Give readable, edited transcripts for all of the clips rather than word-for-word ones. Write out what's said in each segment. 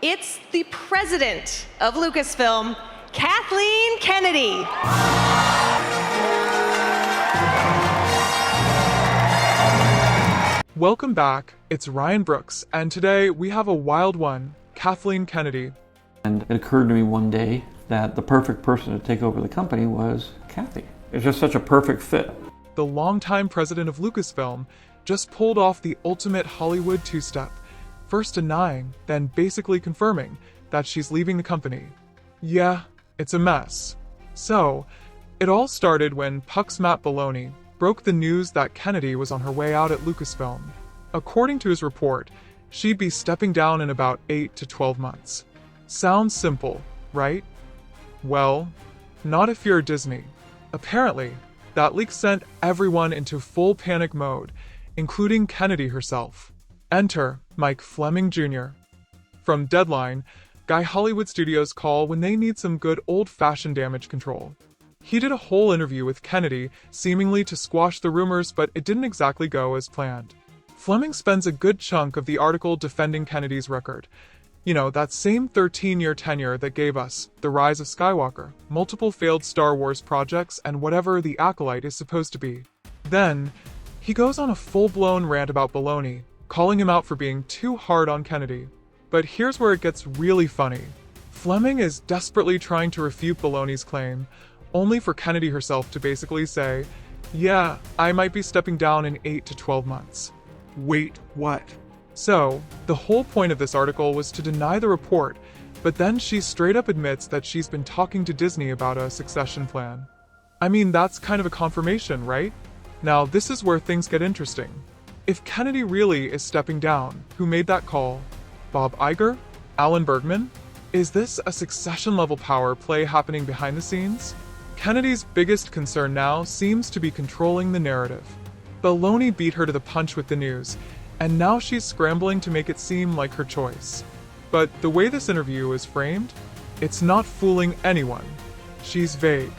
It's the president of Lucasfilm, Kathleen Kennedy. Welcome back, it's Ryan Brooks, and today we have a wild one, Kathleen Kennedy. And it occurred to me one day that the perfect person to take over the company was Kathy. It's just such a perfect fit. The longtime president of Lucasfilm just pulled off the ultimate Hollywood two-step, first denying, then basically confirming that she's leaving the company. Yeah, it's a mess. So, it all started when Puck's Matt Filoni broke the news that Kennedy was on her way out at Lucasfilm. According to his report, she'd be stepping down in about 8 to 12 months. Sounds simple, right? Well, not if you're Disney. Apparently, that leak sent everyone into full panic mode, including Kennedy herself. Enter Mike Fleming Jr. From Deadline, guy Hollywood studios call when they need some good old-fashioned damage control. He did a whole interview with Kennedy, seemingly to squash the rumors, but it didn't exactly go as planned. Fleming spends a good chunk of the article defending Kennedy's record. You know, that same 13-year tenure that gave us The Rise of Skywalker, multiple failed Star Wars projects, and whatever The Acolyte is supposed to be. Then, he goes on a full-blown rant about Filoni, calling him out for being too hard on Kennedy. But here's where it gets really funny. Fleming is desperately trying to refute Filoni's claim, only for Kennedy herself to basically say, yeah, I might be stepping down in 8 to 12 months. Wait, what? So, the whole point of this article was to deny the report, but then she straight up admits that she's been talking to Disney about a succession plan. I mean, that's kind of a confirmation, right? Now, this is where things get interesting. If Kennedy really is stepping down, who made that call? Bob Iger? Alan Bergman? Is this a succession-level power play happening behind the scenes? Kennedy's biggest concern now seems to be controlling the narrative. Filoni beat her to the punch with the news, and now she's scrambling to make it seem like her choice. But the way this interview is framed, it's not fooling anyone. She's vague.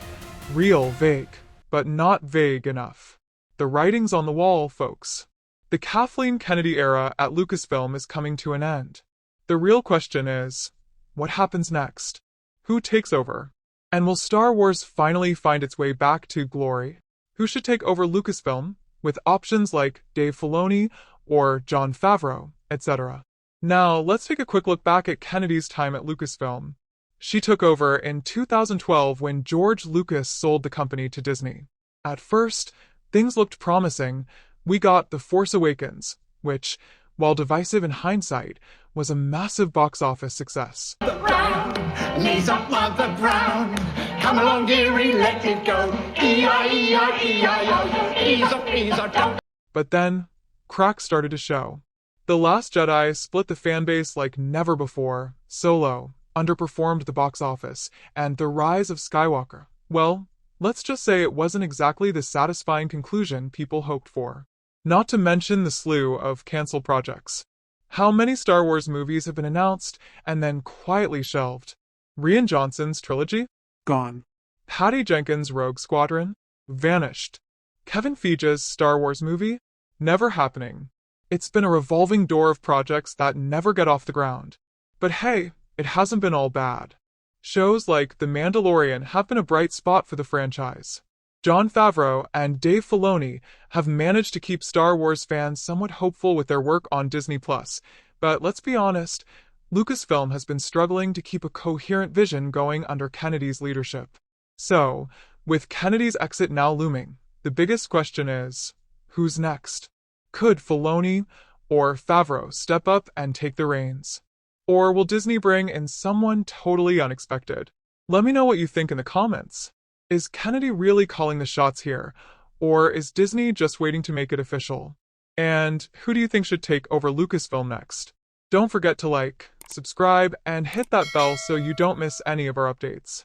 Real vague, but not vague enough. The writing's on the wall, folks. The Kathleen Kennedy era at Lucasfilm is coming to an end. The real question is, what happens next? Who takes over? And will Star Wars finally find its way back to glory? Who should take over Lucasfilm, with options like Dave Filoni or Jon Favreau, etc.? Now, let's take a quick look back at Kennedy's time at Lucasfilm. She took over in 2012 when George Lucas sold the company to Disney. At first, things looked promising. We got The Force Awakens, which, while divisive in hindsight, was a massive box office success. The brown, knees up Mother Brown. Come along, dearie, let it go. E-I-E-I-E-I-O. Ease up, don't. But then, cracks started to show. The Last Jedi split the fanbase like never before. Solo underperformed the box office, and The Rise of Skywalker, well, let's just say it wasn't exactly the satisfying conclusion people hoped for. Not to mention the slew of canceled projects. How many Star Wars movies have been announced and then quietly shelved? Rian Johnson's trilogy? Gone. Patty Jenkins' Rogue Squadron? Vanished. Kevin Feige's Star Wars movie? Never happening. It's been a revolving door of projects that never get off the ground. But hey, it hasn't been all bad. Shows like The Mandalorian have been a bright spot for the franchise. Jon Favreau and Dave Filoni have managed to keep Star Wars fans somewhat hopeful with their work on Disney+. But let's be honest, Lucasfilm has been struggling to keep a coherent vision going under Kennedy's leadership. So, with Kennedy's exit now looming, the biggest question is, who's next? Could Filoni or Favreau step up and take the reins? Or will Disney bring in someone totally unexpected? Let me know what you think in the comments. Is Kennedy really calling the shots here, or is Disney just waiting to make it official? And who do you think should take over Lucasfilm next? Don't forget to like, subscribe, and hit that bell so you don't miss any of our updates.